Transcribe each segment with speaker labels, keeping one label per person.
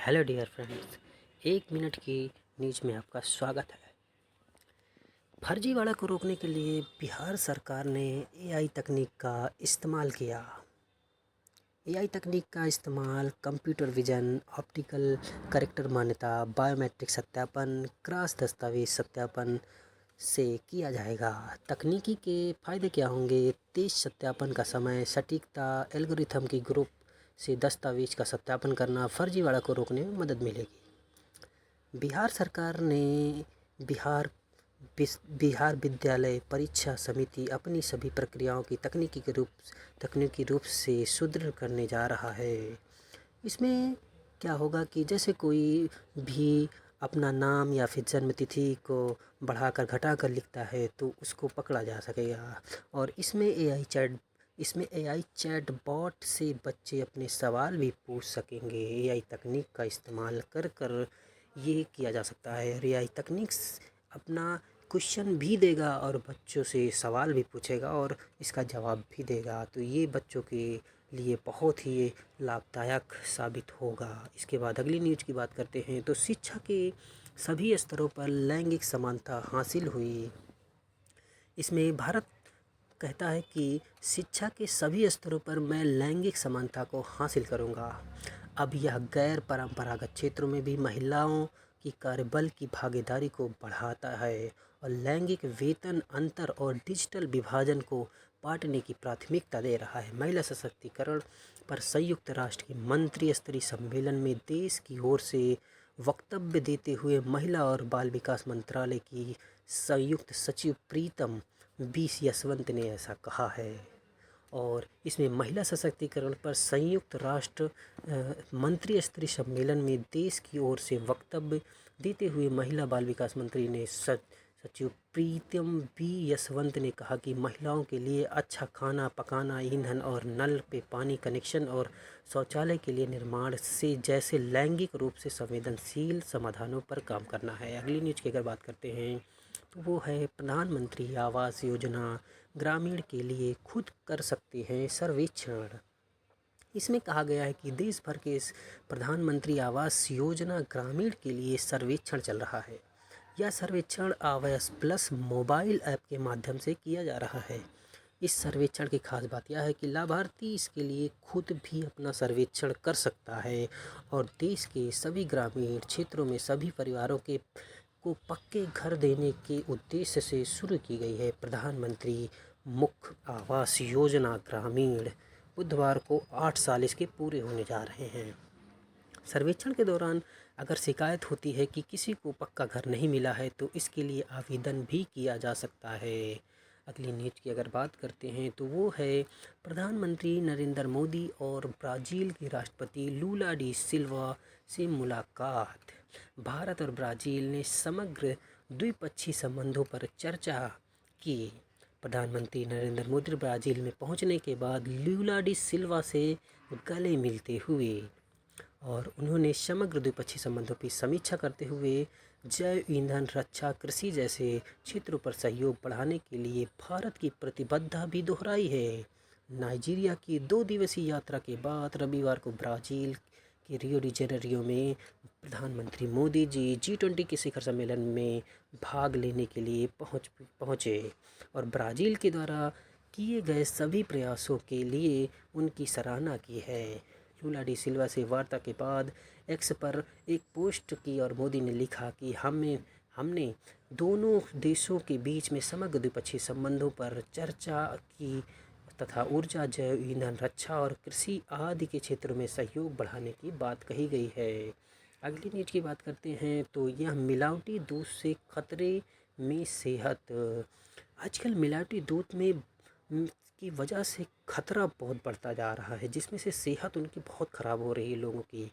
Speaker 1: Hello dear friends, एक minute की news में आपका स्वागत है। फर्जीवाड़ा को रोकने के लिए बिहार सरकार ने एआई तकनीक का इस्तेमाल किया। एआई तकनीक का इस्तेमाल कंप्यूटर विजन, ऑप्टिकल कैरेक्टर मान्यता, बायोमेट्रिक सत्यापन, क्रॉस दस्तावेज सत्यापन से किया जाएगा। तकनीकी के फ़ायदे क्या होंगे? तेज सत्यापन का समय, सटीकता, एल्गोरिथम की ग्रुप से दस्तावेज का सत्यापन करना, फर्जीवाड़ा को रोकने में मदद मिलेगी। बिहार सरकार ने बिहार बिहार विद्यालय परीक्षा समिति अपनी सभी प्रक्रियाओं की तकनीकी रूप से सुदृढ़ करने जा रहा है। इसमें क्या होगा कि जैसे कोई भी अपना नाम या फिर जन्म तिथि को बढ़ाकर घटाकर लिखता है तो उसको पकड़ा जा सकेगा। और इसमें एआई चैट बॉट से बच्चे अपने सवाल भी पूछ सकेंगे। एआई तकनीक का इस्तेमाल कर कर ये किया जा सकता है। एआई तकनीक अपना क्वेश्चन भी देगा और बच्चों से सवाल भी पूछेगा और इसका जवाब भी देगा, तो ये बच्चों के लिए बहुत ही लाभदायक साबित होगा। इसके बाद अगली न्यूज़ की बात करते हैं तो शिक्षा के सभी स्तरों पर लैंगिक समानता हासिल हुई। इसमें भारत कहता है कि शिक्षा के सभी स्तरों पर मैं लैंगिक समानता को हासिल करूंगा। अब यह गैर परंपरागत क्षेत्रों में भी महिलाओं की कार्यबल की भागीदारी को बढ़ाता है और लैंगिक वेतन अंतर और डिजिटल विभाजन को पाटने की प्राथमिकता दे रहा है। महिला सशक्तिकरण पर संयुक्त राष्ट्र के मंत्री स्तरीय सम्मेलन में देश की ओर से वक्तव्य देते हुए महिला और बाल विकास मंत्रालय की संयुक्त सचिव प्रीतम यशवंत ने ऐसा कहा है। और इसमें महिला सशक्तिकरण पर संयुक्त राष्ट्र मंत्री स्तरीय सम्मेलन में देश की ओर से वक्तव्य देते हुए महिला बाल विकास मंत्री ने सचिव प्रीतम यशवंत ने कहा कि महिलाओं के लिए अच्छा खाना पकाना, ईंधन और नल पे पानी कनेक्शन और शौचालय के लिए निर्माण से जैसे लैंगिक रूप से संवेदनशील समाधानों पर काम करना है। अगली न्यूज़ की अगर बात करते हैं तो वो है प्रधानमंत्री आवास योजना ग्रामीण के लिए खुद कर सकते हैं सर्वेक्षण। इसमें कहा गया है कि देश भर के इस प्रधानमंत्री आवास योजना ग्रामीण के लिए सर्वेक्षण चल रहा है। यह सर्वेक्षण आवास प्लस मोबाइल ऐप के माध्यम से किया जा रहा है। इस सर्वेक्षण की खास बात यह है कि लाभार्थी इसके लिए खुद भी अपना सर्वेक्षण कर सकता है और देश के सभी ग्रामीण क्षेत्रों में सभी परिवारों को पक्के घर देने के उद्देश्य से शुरू की गई है प्रधानमंत्री मुख्य आवास योजना ग्रामीण। बुधवार को 8 साल इसके पूरे होने जा रहे हैं। सर्वेक्षण के दौरान अगर शिकायत होती है कि किसी को पक्का घर नहीं मिला है तो इसके लिए आवेदन भी किया जा सकता है। अगली न्यूज़ की अगर बात करते हैं तो वो है प्रधानमंत्री नरेंद्र मोदी और ब्राज़ील के राष्ट्रपति लूला डी सिल्वा से मुलाकात। भारत और ब्राज़ील ने समग्र द्विपक्षीय संबंधों पर चर्चा की। प्रधानमंत्री नरेंद्र मोदी ब्राज़ील में पहुंचने के बाद लूला डी सिल्वा से गले मिलते हुए और उन्होंने समग्र द्विपक्षीय संबंधों की समीक्षा करते हुए जैव ईंधन, रक्षा, कृषि जैसे क्षेत्रों पर सहयोग बढ़ाने के लिए भारत की प्रतिबद्धता भी दोहराई है। नाइजीरिया की 2 दिवसीय यात्रा के बाद रविवार को ब्राज़ील के रियो डी जेनेरियो में प्रधानमंत्री मोदी जी G20 के शिखर सम्मेलन में भाग लेने के लिए पहुँचे और ब्राज़ील के द्वारा किए गए सभी प्रयासों के लिए उनकी सराहना की है। लूला डी सिल्वा से वार्ता के बाद एक्स पर एक पोस्ट की और मोदी ने लिखा कि हमने दोनों देशों के बीच में समग्र द्विपक्षीय संबंधों पर चर्चा की तथा ऊर्जा, जैव ईंधन, रक्षा और कृषि आदि के क्षेत्रों में सहयोग बढ़ाने की बात कही गई है। अगली न्यूज़ की बात करते हैं तो यह मिलावटी दूध से खतरे में सेहत। आजकल मिलावटी दूध में की वजह से खतरा बहुत बढ़ता जा रहा है, जिसमें से सेहत उनकी बहुत ख़राब हो रही है लोगों की।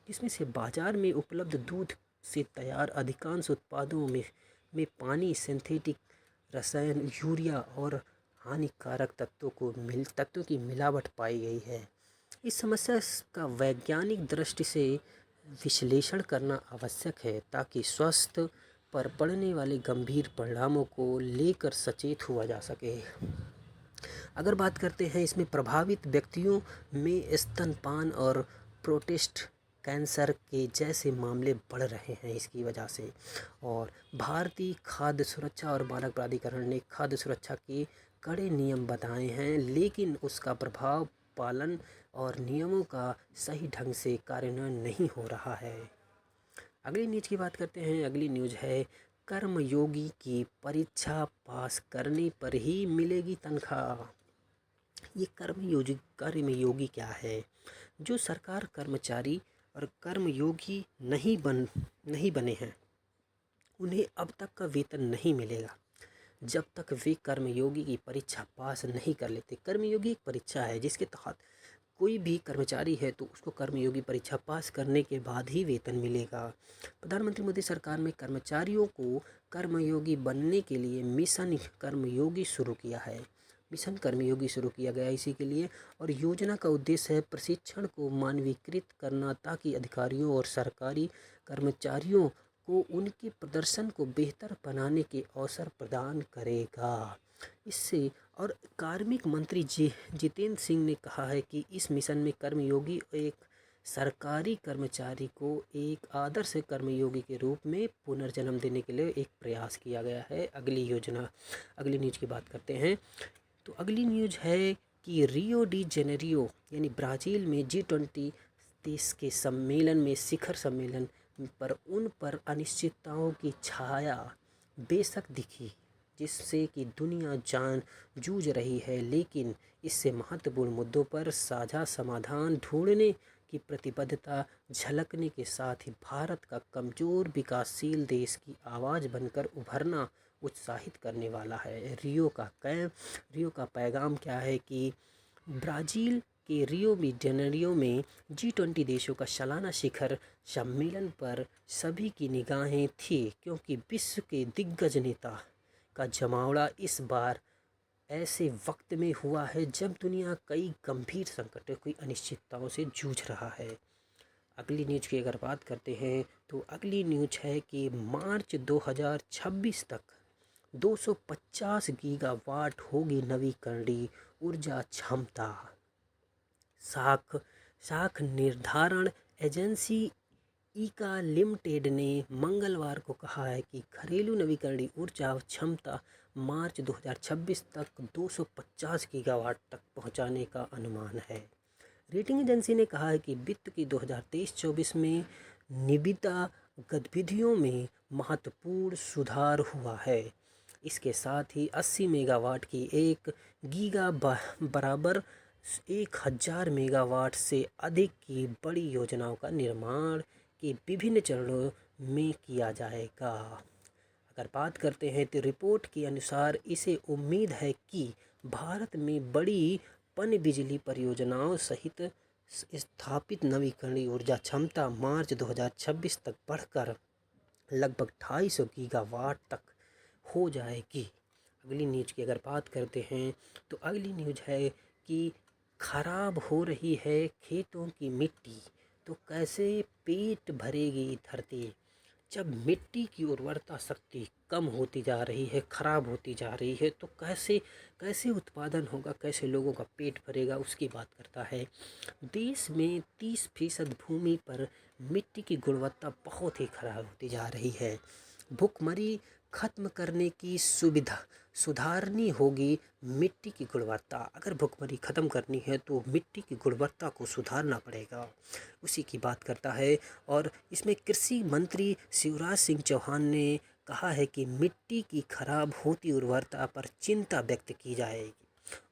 Speaker 1: जिसमें से बाज़ार में उपलब्ध दूध से तैयार अधिकांश उत्पादों में पानी, सिंथेटिक रसायन, यूरिया और हानिकारक तत्वों की मिलावट पाई गई है। इस समस्या का वैज्ञानिक दृष्टि से विश्लेषण करना आवश्यक है ताकि स्वास्थ्य पर पड़ने वाले गंभीर परिणामों को लेकर सचेत हुआ जा सके। अगर बात करते हैं इसमें प्रभावित व्यक्तियों में स्तनपान और प्रोस्टेट कैंसर के जैसे मामले बढ़ रहे हैं इसकी वजह से। और भारतीय खाद्य सुरक्षा और मानक प्राधिकरण ने खाद्य सुरक्षा के कड़े नियम बताए हैं, लेकिन उसका प्रभाव पालन और नियमों का सही ढंग से कार्यान्वयन नहीं हो रहा है। अगली न्यूज की बात करते हैं। अगली न्यूज है, कर्मयोगी की परीक्षा पास करने पर ही मिलेगी तनख्वाह। ये कर्मयोगी क्या है? जो सरकार कर्मचारी और कर्मयोगी नहीं बने हैं, उन्हें अब तक का वेतन नहीं मिलेगा जब तक वे कर्मयोगी की परीक्षा पास नहीं कर लेते। कर्मयोगी एक परीक्षा है जिसके तहत कोई भी कर्मचारी है तो उसको कर्मयोगी परीक्षा पास करने के बाद ही वेतन मिलेगा। प्रधानमंत्री मोदी सरकार ने कर्मचारियों को कर्मयोगी बनने के लिए मिशन कर्मयोगी शुरू किया है। मिशन कर्मयोगी शुरू किया गया इसी के लिए, और योजना का उद्देश्य है प्रशिक्षण को मानवीकृत करना ताकि अधिकारियों और सरकारी कर्मचारियों को उनके प्रदर्शन को बेहतर बनाने के अवसर प्रदान करेगा। इससे और कार्मिक मंत्री जितेंद्र सिंह ने कहा है कि इस मिशन में कर्मयोगी एक सरकारी कर्मचारी को एक आदर्श कर्मयोगी के रूप में पुनर्जन्म देने के लिए एक प्रयास किया गया है। अगली न्यूज की बात करते हैं। तो अगली न्यूज है कि रियो डी जेनेरियो यानी ब्राज़ील में G20 देश के सम्मेलन में शिखर सम्मेलन पर अनिश्चितताओं की छाया बेशक दिखी, जिससे कि दुनिया जूझ रही है, लेकिन इससे महत्वपूर्ण मुद्दों पर साझा समाधान ढूंढने की प्रतिबद्धता झलकने के साथ ही भारत का कमजोर विकासशील देश की आवाज़ बनकर उभरना उत्साहित करने वाला है। रियो का पैगाम क्या है कि ब्राज़ील के रियो डी जेनेरियो में G20 देशों का सालाना शिखर सम्मेलन पर सभी की निगाहें थी, क्योंकि विश्व के दिग्गज नेता का जमावड़ा इस बार ऐसे वक्त में हुआ है जब दुनिया कई गंभीर संकटों की अनिश्चितताओं से जूझ रहा है। अगली न्यूज की अगर बात करते हैं तो अगली न्यूज है कि मार्च 2026 तक 250 गीगावाट होगी नवीकरणीय ऊर्जा क्षमता। साख निर्धारण एजेंसी ईका लिमिटेड ने मंगलवार को कहा है कि घरेलू नवीकरणीय ऊर्जा क्षमता मार्च 2026 तक 250 गीगावाट तक पहुंचाने का अनुमान है। रेटिंग एजेंसी ने कहा है कि वित्त की 2023-24 में निविदा गतिविधियों में महत्वपूर्ण सुधार हुआ है। इसके साथ ही 80 मेगावाट की एक गीगा बराबर 1000 मेगावाट से अधिक की बड़ी योजनाओं का निर्माण के विभिन्न चरणों में किया जाएगा। अगर बात करते हैं तो रिपोर्ट के अनुसार इसे उम्मीद है कि भारत में बड़ी पनबिजली परियोजनाओं सहित स्थापित नवीकरणीय ऊर्जा क्षमता मार्च 2026 तक बढ़कर लगभग 250 गीगावाट तक हो जाएगी। अगली न्यूज की अगर बात करते हैं तो अगली न्यूज है कि खराब हो रही है खेतों की मिट्टी, तो कैसे पेट भरेगी धरती। जब मिट्टी की उर्वरता शक्ति कम होती जा रही है, खराब होती जा रही है, तो कैसे उत्पादन होगा, कैसे लोगों का पेट भरेगा, उसकी बात करता है। देश में 30% भूमि पर मिट्टी की गुणवत्ता बहुत ही खराब होती जा रही है। भुखमरी खत्म करने की सुधारनी होगी मिट्टी की गुणवत्ता। अगर भुखमरी खत्म करनी है तो मिट्टी की गुणवत्ता को सुधारना पड़ेगा, उसी की बात करता है। और इसमें कृषि मंत्री शिवराज सिंह चौहान ने कहा है कि मिट्टी की खराब होती उर्वरता पर चिंता व्यक्त की जाएगी,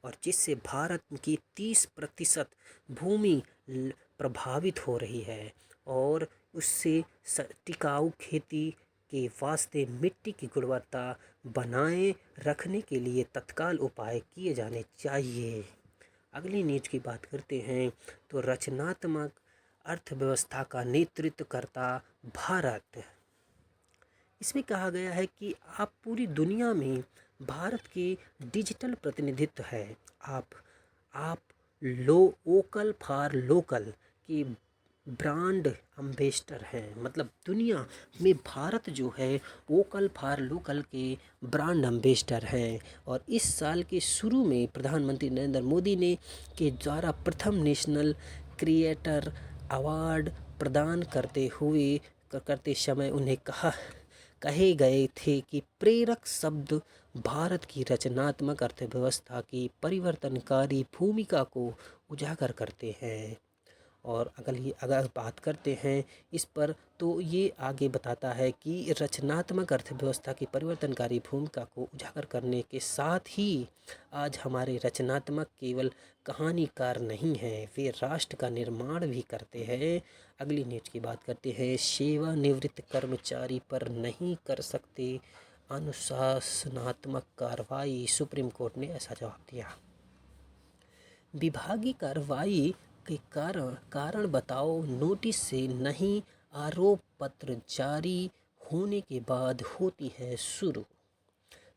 Speaker 1: और जिससे भारत की 30% भूमि प्रभावित हो रही है, और उससे टिकाऊ खेती के वास्ते मिट्टी की गुणवत्ता बनाए रखने के लिए तत्काल उपाय किए जाने चाहिए। अगली न्यूज की बात करते हैं तो रचनात्मक अर्थव्यवस्था का नेतृत्व करता भारत। इसमें कहा गया है कि आप पूरी दुनिया में भारत के डिजिटल प्रतिनिधित्व है। आप वोकल फॉर लोकल की ब्रांड एम्बेसडर हैं, मतलब दुनिया में भारत जो है वोकल फॉर लोकल के ब्रांड एम्बेसडर हैं। और इस साल के शुरू में प्रधानमंत्री नरेंद्र मोदी ने के द्वारा प्रथम नेशनल क्रिएटर अवार्ड प्रदान करते समय उन्हें कहे गए थे कि प्रेरक शब्द भारत की रचनात्मक अर्थव्यवस्था की परिवर्तनकारी भूमिका को उजागर करते हैं। और अगर बात करते हैं इस पर, तो ये आगे बताता है कि रचनात्मक अर्थव्यवस्था की परिवर्तनकारी भूमिका को उजागर करने के साथ ही आज हमारे रचनात्मक केवल कहानीकार नहीं हैं, वे राष्ट्र का निर्माण भी करते हैं। अगली न्यूज़ की बात करते हैं। सेवानिवृत्त कर्मचारी पर नहीं कर सकते अनुशासनात्मक कार्रवाई, सुप्रीम कोर्ट ने ऐसा जवाब दिया। विभागीय कार्रवाई के कारण बताओ नोटिस से नहीं, आरोप पत्र जारी होने के बाद होती है शुरू।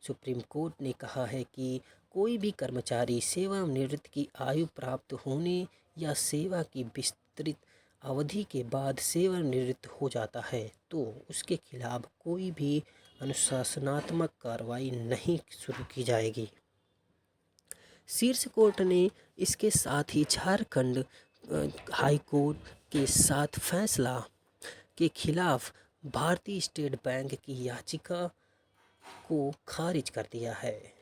Speaker 1: सुप्रीम कोर्ट ने कहा है कि कोई भी कर्मचारी सेवानिवृत्ति की आयु प्राप्त होने या सेवा की विस्तृत अवधि के बाद सेवानिवृत्त हो जाता है तो उसके खिलाफ कोई भी अनुशासनात्मक कार्रवाई नहीं शुरू की जाएगी। शीर्ष कोर्ट ने इसके साथ ही झारखंड हाई कोर्ट के साथ फैसला के खिलाफ भारतीय स्टेट बैंक की याचिका को खारिज कर दिया है।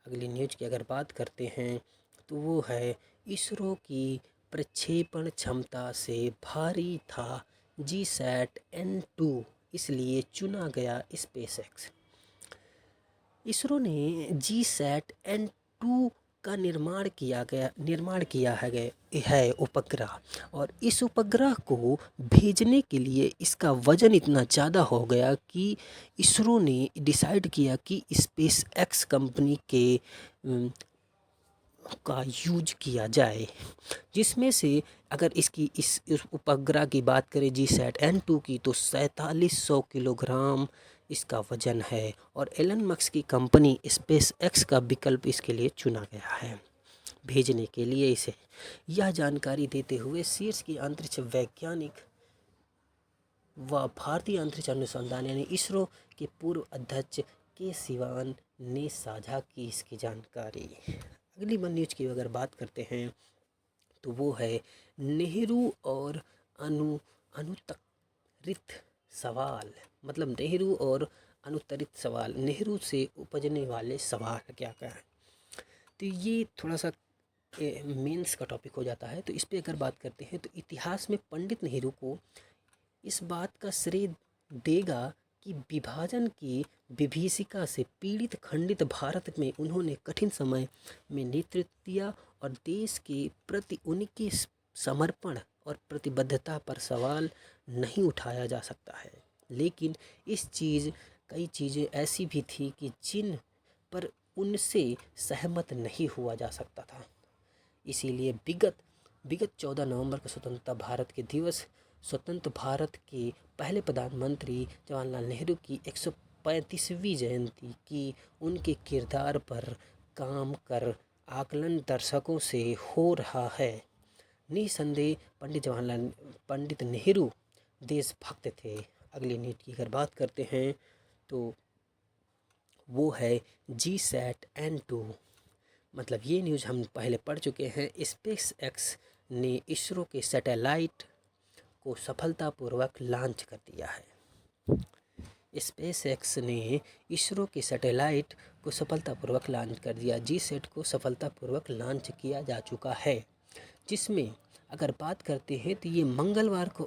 Speaker 1: अगली न्यूज़ की अगर बात करते हैं तो वो है इसरो की प्रक्षेपण क्षमता से भारी था GSAT-N2, इसलिए चुना गया स्पेसएक्स। इसरो ने GSAT-N2 का निर्माण किया है उपग्रह, और इस उपग्रह को भेजने के लिए इसका वजन इतना ज़्यादा हो गया कि इसरो ने डिसाइड किया कि स्पेसएक्स कंपनी का यूज किया जाए, जिसमें से अगर इस उपग्रह की बात करें GSAT-N2 की, तो 4700 किलोग्राम इसका वजन है, और एलन मस्क की कंपनी स्पेसएक्स का विकल्प इसके लिए चुना गया है भेजने के लिए इसे। यह जानकारी देते हुए शीर्ष की अंतरिक्ष वैज्ञानिक व भारतीय अंतरिक्ष अनुसंधान यानी इसरो के पूर्व अध्यक्ष के सिवान ने साझा की इसकी जानकारी। अगली न्यूज़ की अगर बात करते हैं तो वो है नेहरू और अनुत्तरित सवाल, मतलब नेहरू और अनुत्तरित सवाल, नेहरू से उपजने वाले सवाल क्या है। तो ये थोड़ा सा मेंस का टॉपिक हो जाता है। तो इस पे अगर बात करते हैं तो इतिहास में पंडित नेहरू को इस बात का श्रेय देगा कि विभाजन की विभीषिका से पीड़ित खंडित भारत में उन्होंने कठिन समय में नेतृत्व दिया, और देश के प्रति उनके समर्पण और प्रतिबद्धता पर सवाल नहीं उठाया जा सकता है। लेकिन कई चीज़ें ऐसी भी थी कि जिन पर उनसे सहमत नहीं हुआ जा सकता था। इसीलिए विगत 14 नवंबर को स्वतंत्रता भारत के दिवस स्वतंत्र भारत के पहले प्रधानमंत्री जवाहरलाल नेहरू की 135वीं जयंती की उनके किरदार पर काम कर आकलन दर्शकों से हो रहा है। निसंदेह पंडित नेहरू देशभक्त थे। अगली नीति की अगर बात करते हैं तो वो है GSAT-N2, मतलब ये न्यूज़ हम पहले पढ़ चुके हैं। स्पेसएक्स ने इसरो के सैटेलाइट को सफलतापूर्वक लॉन्च कर दिया है। स्पेसएक्स ने इसरो के सैटेलाइट को सफलतापूर्वक लॉन्च कर दिया। GSAT को सफलतापूर्वक लॉन्च किया जा चुका है, जिसमें अगर बात करते हैं तो ये मंगलवार को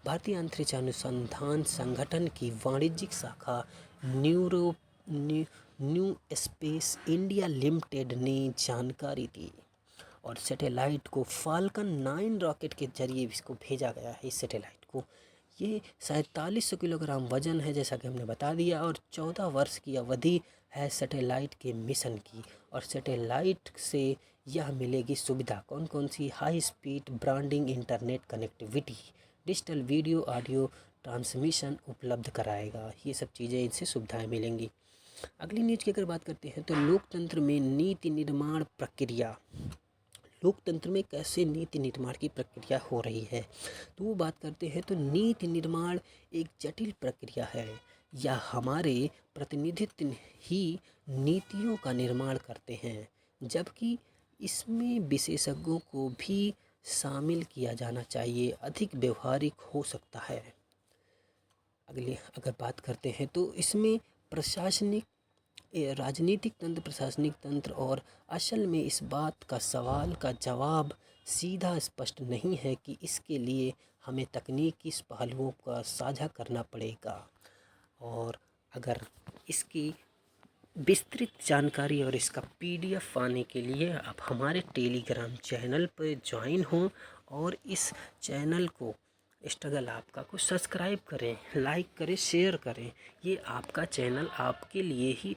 Speaker 1: भारतीय अंतरिक्ष अनुसंधान संगठन की वाणिज्यिक शाखा न्यू स्पेस इंडिया लिमिटेड ने जानकारी दी, और सैटेलाइट को फाल्कन 9 रॉकेट के जरिए इसको भेजा गया है। इस सैटेलाइट को ये 4700 किलोग्राम वजन है, जैसा कि हमने बता दिया, और 14 वर्ष की अवधि है सैटेलाइट के मिशन की। और सैटेलाइट से यह मिलेगी सुविधा कौन कौन सी? High speed broadband internet connectivity, digital video audio transmission उपलब्ध कराएगा। ये सब चीज़ें इनसे सुविधाएं मिलेंगी। अगली न्यूज़ की अगर बात करते हैं तो लोकतंत्र में नीति निर्माण प्रक्रिया, लोकतंत्र में कैसे नीति निर्माण की प्रक्रिया हो रही है, तो वो बात करते हैं। तो नीति निर्माण एक जटिल प्रक्रिया है, या हमारे प्रतिनिधित्व ही नीतियों का निर्माण करते हैं, जबकि इसमें विशेषज्ञों को भी शामिल किया जाना चाहिए, अधिक व्यवहारिक हो सकता है। अगर बात करते हैं तो इसमें राजनीतिक तंत्र, प्रशासनिक तंत्र और असल में इस बात का सवाल का जवाब सीधा स्पष्ट नहीं है कि इसके लिए हमें तकनीकी पहलुओं का साझा करना पड़ेगा। और अगर इसकी विस्तृत जानकारी और इसका PDF पाने के लिए आप हमारे टेलीग्राम चैनल पर ज्वाइन हों और इस चैनल को स्ट्रगल आपका को सब्सक्राइब करें, लाइक करें, शेयर करें। ये आपका चैनल आपके लिए ही